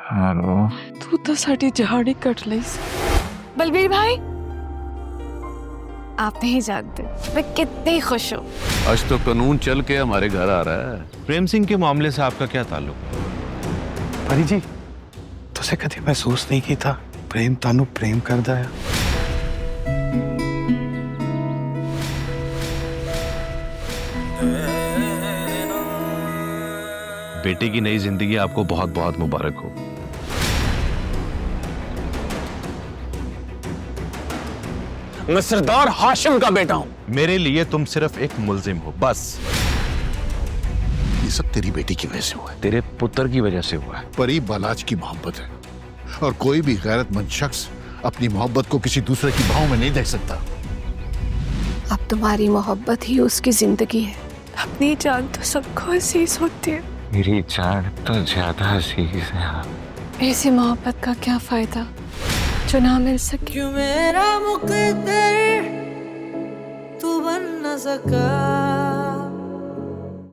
Hello, तू तो साडी झाड़ी कट लईस। बलबीर भाई, आप नहीं जानते मैं कितनी खुश हूँ। आज तो कानून चल के हमारे घर आ रहा है। प्रेम सिंह के मामले से आपका क्या ताल्लुक? परी जी, तुझे कभी महसूस नहीं की था प्रेम तानू प्रेम करदा है। बेटे की नई जिंदगी आपको बहुत बहुत मुबारक हो। मैं सरदार हाशिम का बेटा हूं। मेरे लिए तुम सिर्फ एक मुल्जिम हो, बस। ये सब तेरी बेटी की वजह से हुआ है। तेरे पुत्र की वजह से हुआ है। परी बालाज की मोहब्बत है और कोई भी गैरतमंद शख्स अपनी मोहब्बत को किसी दूसरे की बाहों में नहीं देख सकता। अब तुम्हारी मोहब्बत ही उसकी जिंदगी है। अपनी जान तो सबको अजीज होती है। मेरी जान तो ज्यादा अजीज है। ऐसी मोहब्बत का क्या फायदा जो ना मिल सके। क्यों मेरा मुकद्दर तू बन न सका।